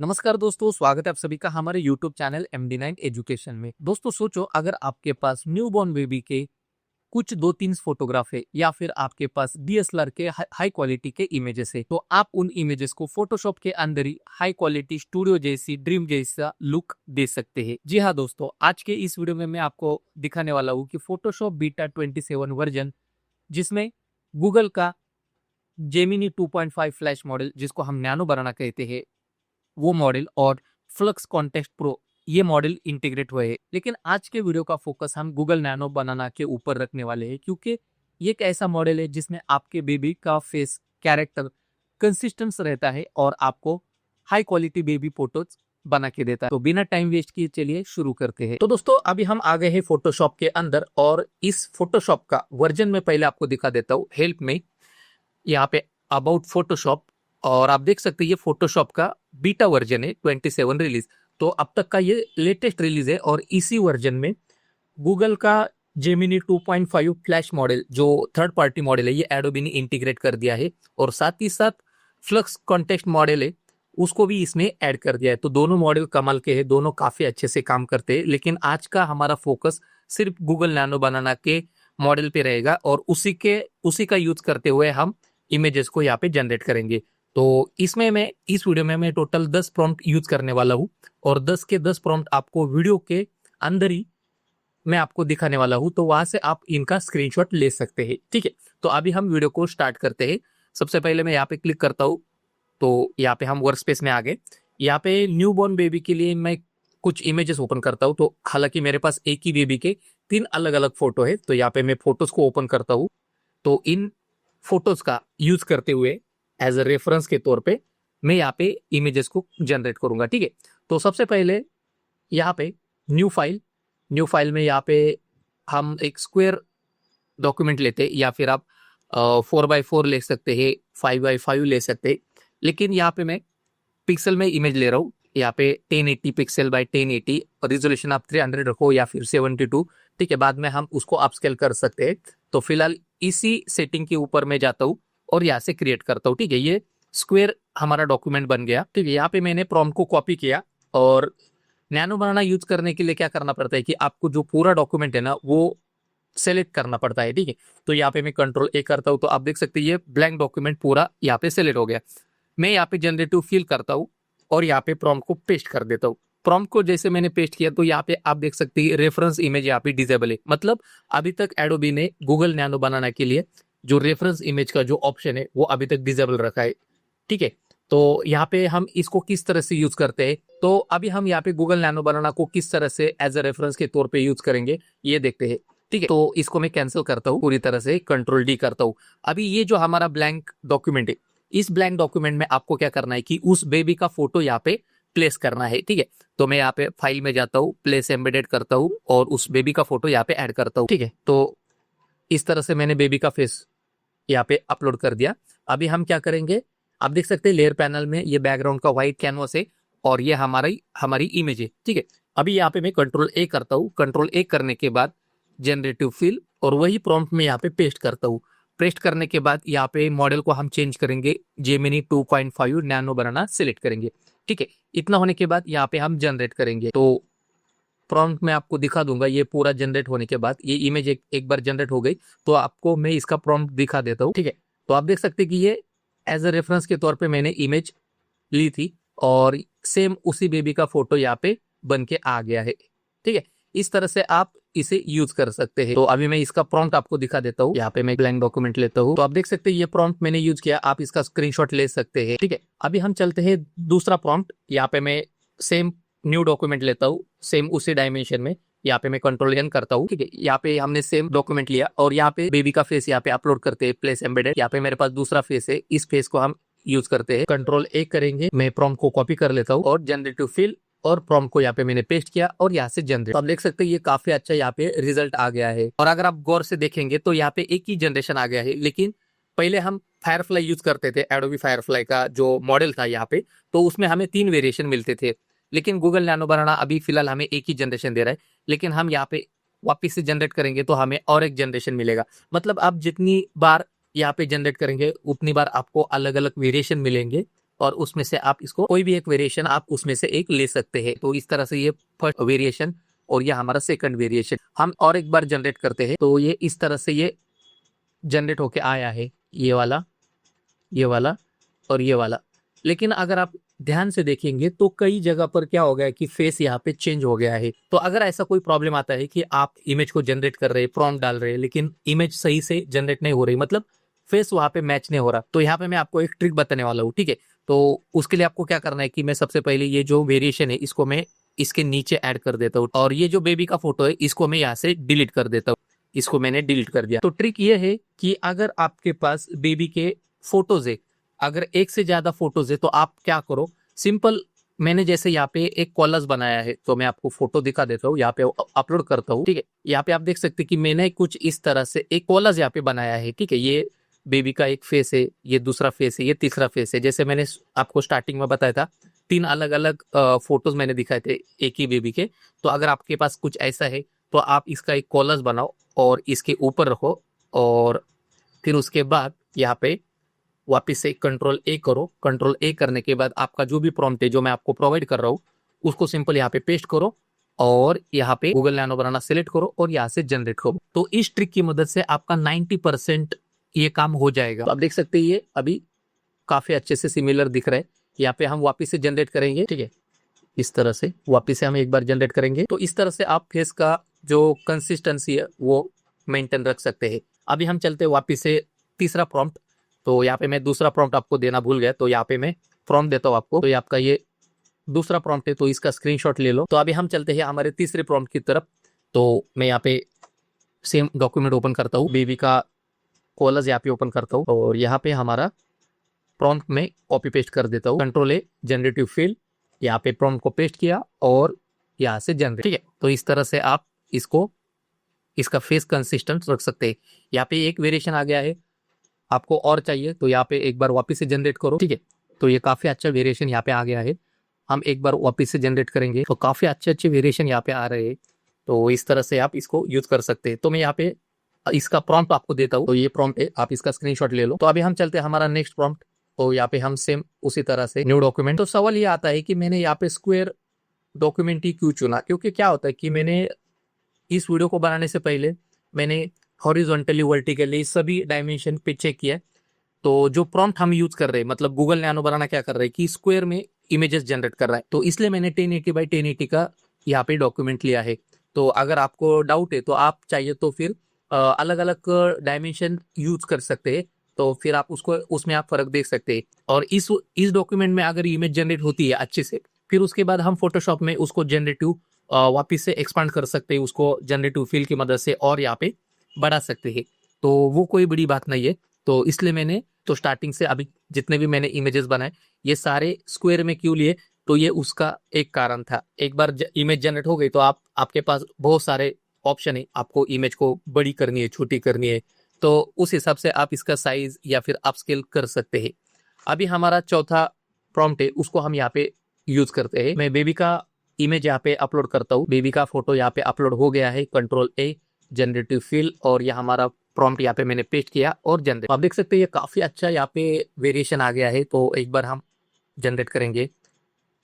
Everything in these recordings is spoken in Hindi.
नमस्कार दोस्तों, स्वागत है आप सभी का हमारे YouTube चैनल MD9 एजुकेशन में। दोस्तों सोचो, अगर आपके पास न्यूबॉर्न बेबी के कुछ 2-3 फोटोग्राफ है या फिर आपके पास DSLR के हाई क्वालिटी के इमेजेस है, तो आप उन इमेजेस को फोटोशॉप के अंदर ही हाई क्वालिटी स्टूडियो जैसी ड्रीम जैसा लुक दे सकते हैं। जी हाँ दोस्तों, आज के इस वीडियो में मैं आपको दिखाने वाला हूँ कि फोटोशॉप बीटा 27 वर्जन, जिसमें गूगल का जेमिनी 2.5 फ्लैश मॉडल, जिसको हम नैनो बनाना कहते हैं, वो मॉडल और फ्लक्स कॉन्टेक्स्ट प्रो ये मॉडल इंटीग्रेट हुए हैं। लेकिन आज के वीडियो का फोकस हम गूगल नैनो बनाना के ऊपर रखने वाले हैं, क्योंकि ये एक ऐसा मॉडल है जिसमें आपके बेबी का फेस कैरेक्टर कंसिस्टेंस रहता है और आपको हाई क्वालिटी बेबी फोटोज बना के देता है। तो बिना टाइम वेस्ट किए चलिए शुरू करते हैं। तो दोस्तों अभी हम आ गए हैं फोटोशॉप के अंदर, और इस फोटोशॉप का वर्जन में पहले आपको दिखा देता हूँ। हेल्प में यहाँ पे अबाउट फोटोशॉप, और आप देख सकते हैं ये फोटोशॉप का बीटा वर्जन है 27 रिलीज। तो अब तक का ये लेटेस्ट रिलीज है, और इसी वर्जन में गूगल का जेमिनी 2.5 फ्लैश मॉडल जो थर्ड पार्टी मॉडल है, ये एडोबी ने इंटीग्रेट कर दिया है, और साथ ही साथ फ्लक्स कॉन्टेक्स्ट मॉडल है उसको भी इसमें ऐड कर दिया है। तो दोनों मॉडल कमाल के हैं, दोनों काफी अच्छे से काम करते हैं। लेकिन आज का हमारा फोकस सिर्फ गूगल नैनो बनाना के मॉडल पे रहेगा, और उसी का यूज करते हुए हम इमेजेस को यहाँ पे जनरेट करेंगे। तो इसमें मैं इस वीडियो में मैं टोटल 10 प्रॉम्प्ट यूज करने वाला हूँ, और 10 के 10 प्रॉम्प्ट आपको वीडियो के अंदर ही मैं आपको दिखाने वाला हूँ, तो वहां से आप इनका स्क्रीनशॉट ले सकते हैं। ठीक है, तो अभी हम वीडियो को स्टार्ट करते हैं। सबसे पहले मैं यहाँ पे क्लिक करता हूँ, तो यहाँ पे हम वर्क स्पेस में आ गए। यहाँ पे न्यू बॉर्न बेबी के लिए मैं कुछ इमेजेस ओपन करता हूँ। तो हालांकि मेरे पास एक ही बेबी के 3 अलग अलग फोटो है, तो यहाँ पे मैं फोटोज को ओपन करता हूँ। तो इन फोटोज का यूज करते हुए एज अ रेफरेंस के तौर पे मैं यहाँ पे इमेजेस को जनरेट करूंगा। ठीक है, तो सबसे पहले यहाँ पे न्यू फाइल में यहाँ पे हम एक स्क्वायर डॉक्यूमेंट लेते हैं, या फिर आप 4x4 ले सकते हैं, 5x5 ले सकते हैं। लेकिन यहाँ पे मैं पिक्सल में इमेज ले रहा हूँ। यहाँ पे 1080 पिक्सल बाय 1080, और रिजोल्यूशन आप 300 रखो या फिर 72। ठीक है, बाद में हम उसको अपस्केल कर सकते हैं। तो फिलहाल इसी सेटिंग के ऊपर मैं जाता हूँ और यहाँ से क्रिएट करता हूँ। ठीक है, ये स्क्वायर हमारा डॉक्यूमेंट बन गया। ठीक है, यहाँ पे मैंने प्रॉम्प्ट को कॉपी किया, और नैनो बनाना यूज करने के लिए क्या करना पड़ता है कि आपको जो पूरा डॉक्यूमेंट है ना वो सेलेक्ट करना पड़ता है। ठीक है, तो यहाँ पे मैं कंट्रोल A करता हूँ, तो आप देख सकते हैं ये ब्लैंक डॉक्यूमेंट पूरा यहाँ पे सेलेक्ट हो गया। मैं यहाँ पे जनरेटिव फिल करता हूँ और यहाँ पे प्रॉम्प्ट को पेस्ट कर देता हूँ। प्रॉम्प्ट को जैसे मैंने पेस्ट किया, तो यहाँ पे आप देख सकते हैं रेफरेंस इमेज यहाँ पे डिसेबल है। मतलब अभी तक एडोबी ने गूगल नैनो बनाना के लिए जो रेफरेंस इमेज का जो ऑप्शन है वो अभी तक डिसेबल रखा है। ठीक है, तो यहाँ पे हम इसको किस तरह से यूज करते हैं, तो अभी हम यहाँ पे गूगल नैनो बनाना को किस तरह से एज अ रेफरेंस के तौर पे यूज करेंगे ये देखते हैं। ठीक है, तो इसको मैं कैंसिल करता हूँ पूरी तरह से, कंट्रोल D करता हूँ। अभी ये जो हमारा ब्लैंक डॉक्यूमेंट है, इस ब्लैंक डॉक्यूमेंट में आपको क्या करना है कि उस बेबी का फोटो यहाँ पे प्लेस करना है। ठीक है, तो मैं यहाँ पे फाइल में जाता हूँ, प्लेस एम्बेडेड करता हूँ, और उस बेबी का फोटो यहाँ पे ऐड करता हूँ। ठीक है, तो इस तरह से मैंने बेबी का फेस यहाँ पे अपलोड कर दिया। अभी हम क्या करेंगे, आप देख सकते हैं लेयर पैनल में ये बैकग्राउंड का व्हाइट कैनवस है, और ये हमारी इमेज है। ठीक है, अभी यहाँ पे मैं कंट्रोल A करता हूँ। कंट्रोल A करने के बाद जनरेटिव फिल, और वही प्रॉम्प्ट में यहाँ पे पेस्ट करता हूँ। पेस्ट करने के बाद यहाँ पे मॉडल को हम चेंज करेंगे, जेमिनी 2.5 नैनो बनाना सिलेक्ट करेंगे। ठीक है, इतना होने के बाद यहाँ पे हम जनरेट करेंगे। तो प्रॉम्प्ट में आपको दिखा दूंगा, ये पूरा जनरेट होने के बाद ये इमेज एक बार जनरेट हो गई, तो आपको मैं इसका प्रॉम्प्ट दिखा देता हूँ। ठीक है, तो आप देख सकते हैं कि ये एज अ रेफरेंस के तौर पे मैंने इमेज ली थी, और सेम उसी बेबी का फोटो यहाँ पे बन के आ गया है। ठीक है, इस तरह से आप इसे यूज कर सकते हैं। तो अभी मैं इसका प्रॉम्प्ट आपको दिखा देता हूँ। यहाँ पे मैं ब्लैंक डॉक्यूमेंट लेता हूँ, तो आप देख सकते हैं ये प्रॉम्प्ट मैंने यूज किया, आप इसका स्क्रीनशॉट ले सकते हैं। ठीक है, अभी हम चलते हैं दूसरा प्रॉम्प्ट। यहाँ पे मैं सेम न्यू डॉक्यूमेंट लेता हूँ, सेम उसी डायमेंशन में। यहाँ पे मैं कंट्रोल N करता हूँ। ठीक है, यहाँ पे हमने सेम डॉक्यूमेंट लिया, और यहाँ पे बेबी का फेस यहाँ पे अपलोड करते हैं, प्लेस एम्बेडेड। यहाँ पे मेरे पास दूसरा फेस है, इस फेस को हम यूज करते हैं। कंट्रोल A करेंगे, मैं प्रॉम्प्ट को कॉपी कर लेता हूँ, और जनरेटिव फिल और प्रॉम्प्ट को यहाँ पे मैंने पेस्ट किया, और यहाँ से जनरेट। तो आप देख सकते हैं ये काफी अच्छा यहाँ पे रिजल्ट आ गया है। और अगर आप गौर से देखेंगे तो यहाँ पे एक ही जनरेशन आ गया है। लेकिन पहले हम फायरफ्लाई यूज करते थे, एडोबी फायरफ्लाई का जो मॉडल था यहाँ पे, तो उसमें हमें 3 वेरिएशन मिलते थे। लेकिन गूगल नैनो बनाना अभी फिलहाल हमें एक ही जनरेशन दे रहा है। लेकिन हम यहाँ पे वापिस से जनरेट करेंगे तो हमें और एक जनरेशन मिलेगा। मतलब आप जितनी बार यहाँ पे जनरेट करेंगे उतनी बार आपको अलग अलग वेरिएशन मिलेंगे, और उसमें से आप इसको कोई भी एक वेरिएशन आप उसमें से एक ले सकते हैं। तो इस तरह से ये फर्स्ट वेरिएशन और ये हमारा सेकंड वेरिएशन हम और एक बार जनरेट करते हैं। तो ये इस तरह से ये जनरेट होके आया है, ये वाला और ये वाला। लेकिन अगर आप ध्यान से देखेंगे तो कई जगह पर क्या हो गया है कि फेस यहाँ पे चेंज हो गया है। तो अगर ऐसा कोई प्रॉब्लम आता है कि आप इमेज को जनरेट कर रहे हैं, प्रॉम्प्ट डाल रहे हैं, लेकिन इमेज सही से जनरेट नहीं हो रही, मतलब फेस वहां पे मैच नहीं हो रहा, तो यहाँ पे मैं आपको एक ट्रिक बताने वाला हूँ, ठीक है। तो उसके लिए आपको क्या करना है कि मैं सबसे पहले ये जो वेरिएशन है इसको मैं इसके नीचे ऐड कर देता हूँ, और ये जो बेबी का फोटो है इसको मैं यहाँ से डिलीट कर देता हूँ। इसको मैंने डिलीट कर दिया। तो ट्रिक ये है कि अगर आपके पास बेबी के फोटोज है, अगर एक से ज्यादा फोटोज है, तो आप क्या करो, सिंपल मैंने जैसे यहाँ पे एक कॉलर्स बनाया है, तो मैं आपको फोटो दिखा देता हूँ, यहाँ पे अपलोड करता हूँ, ठीक है। यहाँ पे आप देख सकते हैं कि मैंने कुछ इस तरह से एक कॉलर्स यहाँ पे बनाया है, ठीक है। ये बेबी का एक फेस है, ये दूसरा फेस है, ये तीसरा फेस है। जैसे मैंने आपको स्टार्टिंग में बताया था 3 अलग अलग फोटोज मैंने दिखाए थे एक ही बेबी के। तो अगर आपके पास कुछ ऐसा है तो आप इसका एक कॉलर्स बनाओ और इसके ऊपर रखो, और फिर उसके बाद यहाँ पे वापस से कंट्रोल ए करो। कंट्रोल ए करने के बाद आपका जो भी प्रॉम्प्ट है जो मैं आपको प्रोवाइड कर रहा हूँ उसको सिंपल यहाँ पे पेस्ट करो, और यहाँ पे गूगल नैनो बनाना सिलेक्ट करो और यहाँ से जनरेट करो। तो इस ट्रिक की मदद से आपका 90% ये काम हो जाएगा। तो आप देख सकते हैं ये अभी काफी अच्छे से सिमिलर दिख रहा है। यहाँ पे हम वापस से जनरेट करेंगे, ठीक है। इस तरह से वापस से हम एक बार जनरेट करेंगे। तो इस तरह से आप फेस का जो कंसिस्टेंसी है वो मेंटेन रख सकते हैं। अभी हम चलते हैं वापस से तीसरा प्रॉम्प्ट। तो यहाँ पे मैं दूसरा प्रॉम्प्ट आपको देना भूल गया, तो यहाँ पे मैं प्रॉम्प्ट देता हूँ आपको। तो ये आपका ये दूसरा प्रॉम्प्ट है, तो इसका स्क्रीनशॉट ले लो। तो अभी हम चलते हैं हमारे तीसरे प्रॉम्प्ट की तरफ। तो मैं यहाँ पे सेम डॉक्यूमेंट ओपन करता हूँ, बेबी का कॉलर्स यहाँ पे ओपन करता हूँ, और यहाँ पे हमारा प्रॉम्प्ट में कॉपी पेस्ट कर देता हूँ। कंट्रोल ए, जनरेटिव फील्ड, यहाँ पे प्रॉम्प्ट को पेस्ट किया और यहाँ से जनरेट, ठीक है। तो इस तरह से आप इसको इसका फेस कंसिस्टेंट रख सकते हैं। यहाँ पे एक वेरिएशन आ गया है, आपको और चाहिए तो यहाँ पे एक बार वापस से जनरेट करो, ठीक है। तो ये काफी अच्छा वेरिएशन यहाँ पे आ गया है। हम एक बार वापस से जनरेट करेंगे तो काफी अच्छे वेरिएशन यहाँ पे आ रहे हैं। तो इस तरह से आप इसको यूज कर सकते हैं। तो मैं यहाँ पे इसका प्रॉम्प्ट आपको देता हूँ। तो ये प्रॉम्प्ट है, आप इसका स्क्रीनशॉट ले लो। तो अभी हम चलते हैं हमारा नेक्स्ट प्रॉम्प्ट। तो यहाँ पे हम सेम उसी तरह से न्यू डॉक्यूमेंट। तो सवाल ये आता है कि मैंने यहाँ पे स्क्वायर डॉक्यूमेंट ही क्यों चुना, क्योंकि क्या होता है कि मैंने इस वीडियो को बनाने से पहले मैंने हॉरिजॉन्टली वर्टिकली सभी डायमेंशन पे चेक किया। तो जो प्रॉम्प्ट हम यूज कर रहे हैं, मतलब गूगल नैनो बनाना क्या कर रहा है कि स्क्वायर में इमेजेस जनरेट कर रहा है, तो इसलिए मैंने 1080 बाई 1080 का यहाँ पे डॉक्यूमेंट लिया है। तो अगर आपको डाउट है तो आप चाहिए तो फिर अलग अलग डायमेंशन यूज कर सकते हैं, तो फिर आप उसको उसमें आप फर्क देख सकते हैं। और इस डॉक्यूमेंट में अगर इमेज जनरेट होती है अच्छे से, फिर उसके बाद हम फोटोशॉप में उसको जनरेटिव वापिस से एक्सपांड कर सकते हैं, उसको जनरेटिव फील की मदद से और यहाँ पे बढ़ा सकते हैं। तो वो कोई बड़ी बात नहीं है। तो इसलिए मैंने तो स्टार्टिंग से अभी जितने भी मैंने इमेजेस बनाए ये सारे स्क्वायर में क्यों लिए, तो ये उसका एक कारण था। एक बार इमेज जनरेट हो गई तो आपके पास बहुत सारे ऑप्शन है, आपको इमेज को बड़ी करनी है, छोटी करनी है, तो उस हिसाब से आप इसका साइज या फिर अपस्केल कर सकते हैं। अभी हमारा चौथा प्रॉम्प्ट है, उसको हम यहाँ पे यूज करते हैं। मैं बेबी का इमेज यहाँ पे अपलोड करता हूँ। बेबी का फोटो यहाँ पे अपलोड हो गया है। कंट्रोल ए, जनरेटिव फील, और यह हमारा प्रॉम्प्ट यहाँ पे मैंने पेस्ट किया और जनरेट। आप देख सकते हैं ये काफी अच्छा यहाँ पे वेरिएशन आ गया है। तो एक बार हम जनरेट करेंगे।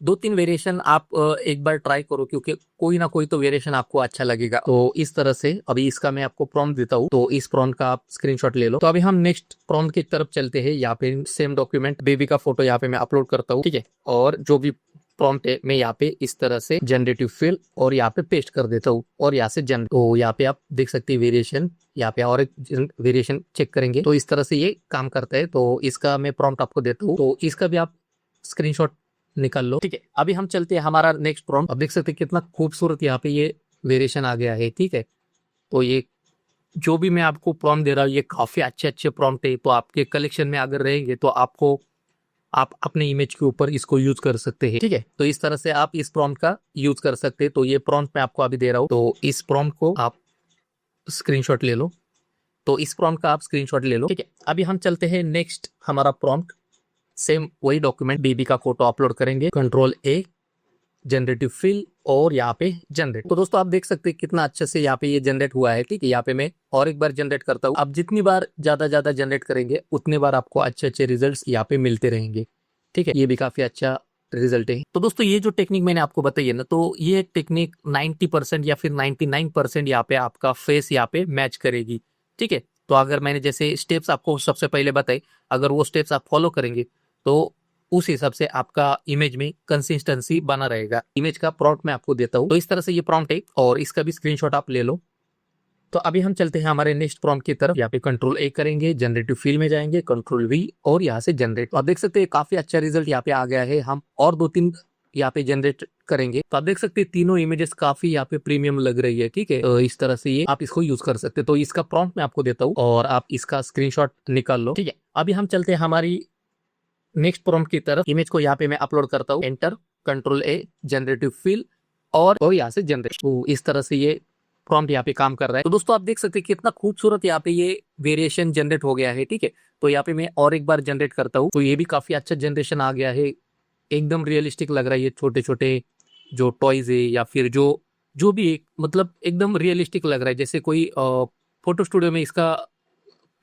2-3 वेरिएशन आप एक बार ट्राई करो, क्योंकि कोई ना कोई तो वेरिएशन आपको अच्छा लगेगा। तो इस तरह से अभी इसका मैं आपको प्रॉम्प्ट देता हूँ, तो इस प्रॉम्प्ट का आप स्क्रीनशॉट ले लो। तो अभी हम नेक्स्ट प्रॉम्प्ट की तरफ चलते हैं। यहाँ पे सेम डॉक्यूमेंट, बेबी का फोटो यहाँ पे मैं अपलोड करता हूँ, ठीक है। और जो भी प्रॉम्प्ट है मैं यहाँ पे इस तरह से जनरेटिव फील और यहाँ पे पेस्ट कर देता हूँ और यहाँ से जनरेट। तो यहाँ पे आप देख सकते हैं वेरिएशन, यहाँ पे और एक वेरिएशन चेक करेंगे। तो इस तरह से ये काम करता है। तो इसका मैं प्रॉम्प्ट आपको देता हूँ, तो इसका भी आप स्क्रीनशॉट निकाल लो, ठीक है। अभी हम चलते हैं हमारा नेक्स्ट प्रॉम्प्ट। अब देख सकते हैं कितना खूबसूरत यहाँ पे ये वेरिएशन आ गया है, ठीक है। तो ये जो भी मैं आपको प्रॉम्प्ट दे रहा हूँ ये काफी अच्छे प्रॉम्प्ट है। तो आपके कलेक्शन में अगर रहेंगे तो आप अपने इमेज के ऊपर इसको यूज कर सकते हैं, ठीक है। तो इस तरह से आप इस प्रॉम्प्ट का यूज कर सकते हैं। तो ये प्रॉम्प्ट मैं आपको अभी दे रहा हूँ, तो इस प्रॉम्प्ट को आप स्क्रीनशॉट ले लो। तो इस प्रॉम्प्ट का आप स्क्रीनशॉट ले लो, ठीक है। अभी हम चलते हैं नेक्स्ट हमारा प्रॉम्प्ट। सेम वही डॉक्यूमेंट, बेबी का फोटो अपलोड करेंगे। कंट्रोल ए, जनरेटिव फील, और यहाँ पे जनरेट। तो दोस्तों आप देख सकते हैं कितना अच्छे से यहाँ पे ये जनरेट हुआ है, ठीक है। यहाँ पे मैं और एक बार जनरेट करता हूँ। आप जितनी बार ज्यादा जनरेट करेंगे उतनी बार आपको अच्छे रिजल्ट्स यहाँ पे मिलते रहेंगे। ठीक है, ये भी काफी अच्छा रिजल्ट है। तो दोस्तों ये जो टेक्निक मैंने आपको बताई है ना, तो ये टेक्निक 90% या फिर 99% यहाँ पे आपका फेस यहाँ पे मैच करेगी। ठीक है, तो अगर मैंने जैसे स्टेप्स आपको सबसे पहले बताए, अगर वो स्टेप्स आप फॉलो करेंगे तो उस हिसाब से आपका इमेज में कंसिस्टेंसी बना रहेगा। इमेज का प्रॉम्प्ट मैं आपको देता हूँ, तो इस तरह से ये प्रॉम्प्ट है और इसका भी स्क्रीनशॉट आप ले लो। तो अभी हम चलते हैं हमारे नेक्स्ट प्रॉम्प्ट की तरफ। यहाँ पे कंट्रोल ए करेंगे, जनरेटिव फील्ड में जाएंगे, कंट्रोल वी और यहाँ से जनरेट। तो आप देख सकते हैं काफी अच्छा रिजल्ट यहाँ पे आ गया है। हम और 2-3 यहाँ पे जनरेट करेंगे, तो आप देख सकते हैं तीनों इमेजेस काफी यहाँ पे प्रीमियम लग रही है। ठीक है, तो इस तरह से ये आप इसको यूज कर सकते हैं। तो इसका प्रॉम्प्ट मैं आपको देता हूँ और आप इसका स्क्रीनशॉट निकाल लो। ठीक है, अभी हम चलते हैं हमारी नेक्स्ट प्रॉम्प्ट की तरफ। इमेज को यहाँ पे मैं अपलोड करता हूँ, एंटर, कंट्रोल ए, जनरेटिव फील्ड और यहाँ से जनरेट। तो इस तरह से ये प्रॉम्प्ट यहाँ पे काम कर रहा है। तो दोस्तों आप देख सकते हैं कितना खूबसूरत यहाँ पे ये वेरिएशन जनरेट हो गया है। ठीक है, तो यहाँ पे मैं और एक बार जनरेट करता हूँ, तो ये भी काफी अच्छा जनरेशन आ गया है। एकदम रियलिस्टिक लग रहा है, ये छोटे छोटे जो टॉयज है या फिर जो भी मतलब एकदम रियलिस्टिक लग रहा है, जैसे कोई फोटो स्टूडियो में इसका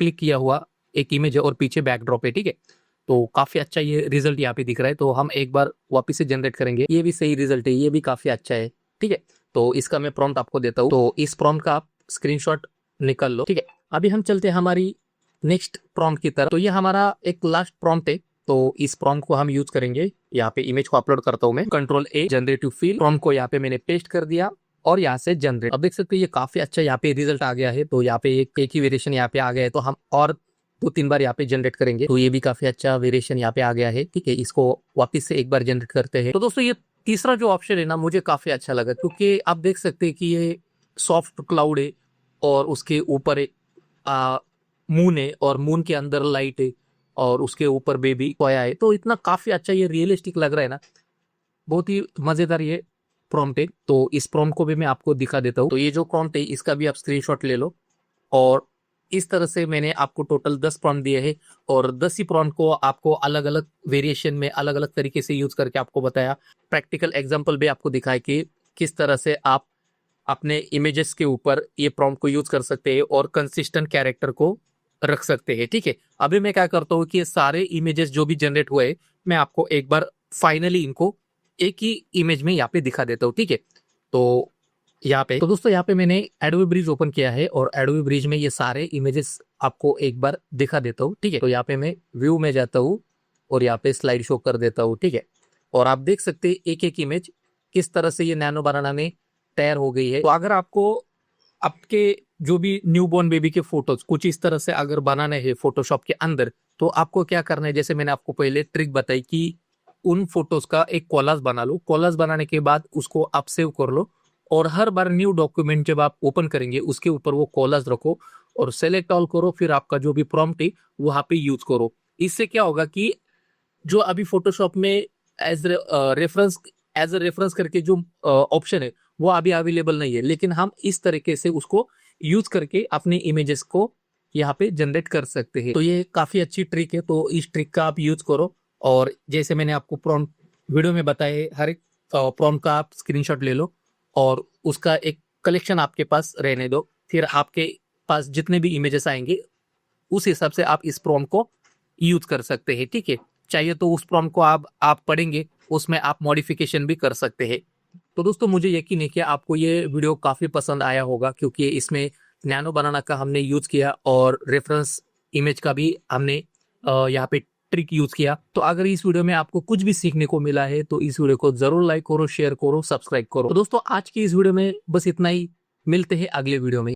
क्लिक किया हुआ एक इमेज है और पीछे बैकड्रॉप है। ठीक है, तो काफी अच्छा ये रिजल्ट यहाँ पे दिख रहा है। तो हम एक बार वापस से जनरेट करेंगे, ये भी सही रिजल्ट है, ये भी काफी अच्छा है। ठीक है, तो इसका मैं प्रॉम्प्ट आपको देता हूँ, तो इस प्रॉम्प्ट का आप स्क्रीनशॉट निकाल लो। ठीक है, अभी हम चलते हैं हमारी नेक्स्ट प्रॉम्प्ट की तरफ। तो ये हमारा एक लास्ट प्रॉम्प्ट है, तो इस प्रॉम्प्ट को हम यूज करेंगे। यहाँ पे इमेज को अपलोड करता हूँ मैं, कंट्रोल ए, जनरेटिव फील्ड, प्रॉम्प्ट को यहाँ पे मैंने पेस्ट कर दिया और यहाँ से जनरेट। अब देख सकते हैं ये काफी अच्छा यहाँ पे रिजल्ट आ गया है। तो यहाँ पे एक ही वेरिएशन यहाँ पे आ गया है, तो हम और 2-3 बार यहाँ पे जनरेट करेंगे, तो ये भी काफी अच्छा वेरिएशन यहाँ पे आ गया है। ठीक है, इसको वापस से एक बार जनरेट करते हैं। तो दोस्तों ये तीसरा जो ऑप्शन है ना, मुझे काफी अच्छा लगा, क्योंकि आप देख सकते हैं कि ये सॉफ्ट क्लाउड है और उसके ऊपर एक मून है और मून के अंदर लाइट है और उसके ऊपर बेबी कोया है। तो इतना काफी अच्छा ये रियलिस्टिक लग रहा है ना, बहुत ही मजेदार ये प्रॉम्प्ट है। तो इस प्रॉम्प्ट को भी मैं आपको दिखा देता हूँ। तो ये जो प्रॉम्प्ट है इसका भी आप स्क्रीनशॉट ले लो और इस तरह से मैंने आपको टोटल 10 प्रॉम्प्ट दिए हैं और 10 ही प्रॉम्प्ट को आपको अलग अलग वेरिएशन में अलग अलग तरीके से यूज करके आपको बताया। प्रैक्टिकल एग्जांपल भी आपको दिखाया कि किस तरह से आप अपने इमेजेस के ऊपर ये प्रॉम्प्ट को यूज कर सकते हैं और कंसिस्टेंट कैरेक्टर को रख सकते हैं। ठीक है, अभी मैं क्या करता हूँ कि ये सारे इमेजेस जो भी जनरेट हुए मैं आपको एक बार फाइनली इनको एक ही इमेज में यहाँ पे दिखा देता हूँ। ठीक है, तो यहाँ पे, तो दोस्तों यहाँ पे मैंने एडोबी ब्रिज ओपन किया है और एडोबी ब्रिज में ये सारे इमेजेस आपको एक बार दिखा देता हूँ। ठीक है, तो यहाँ पे मैं व्यू में जाता हूँ और यहाँ पे स्लाइड शो कर देता हूँ। ठीक है, और आप देख सकते हैं एक एक इमेज किस तरह से ये नैनो बनाना में तैयार हो गई है। तो अगर आपको आपके जो भी न्यूबॉर्न बेबी के फोटोज कुछ इस तरह से अगर बनाने हैं फोटोशॉप के अंदर, तो आपको क्या करना है, जैसे मैंने आपको पहले ट्रिक बताई कि उन फोटोज का एक कॉलाज बना लो। कॉलाज बनाने के बाद उसको आप सेव कर लो और हर बार न्यू डॉक्यूमेंट जब आप ओपन करेंगे उसके ऊपर वो कॉलाज रखो और सेलेक्ट ऑल करो, फिर आपका जो भी प्रॉम्प्ट है वहां पे यूज करो। इससे क्या होगा कि जो अभी फोटोशॉप में एज एज ए रेफरेंस करके जो ऑप्शन है वो अभी अवेलेबल नहीं है, लेकिन हम इस तरीके से उसको यूज करके अपने इमेजेस को यहाँ पे जनरेट कर सकते हैं। तो ये काफी अच्छी ट्रिक है, तो इस ट्रिक का आप यूज करो। और जैसे मैंने आपको प्रॉम्प्ट वीडियो में बताया, हर एक प्रॉम्प्ट का आप स्क्रीनशॉट ले लो और उसका एक कलेक्शन आपके पास रहने दो। फिर आपके पास जितने भी इमेजेस आएंगे उस हिसाब से आप इस प्रॉम्प्ट को यूज कर सकते हैं। ठीक है, चाहिए तो उस प्रॉम्प्ट को आप पढ़ेंगे, उसमें आप मॉडिफिकेशन भी कर सकते हैं। तो दोस्तों मुझे यकीन है कि आपको ये वीडियो काफी पसंद आया होगा, क्योंकि इसमें नैनो बनाना का हमने यूज किया और रेफरेंस इमेज का भी हमने यहाँ पे ट्रिक यूज किया। तो अगर इस वीडियो में आपको कुछ भी सीखने को मिला है तो इस वीडियो को जरूर लाइक करो, शेयर करो, सब्सक्राइब करो। तो दोस्तों आज की इस वीडियो में बस इतना ही, मिलते हैं अगले वीडियो में।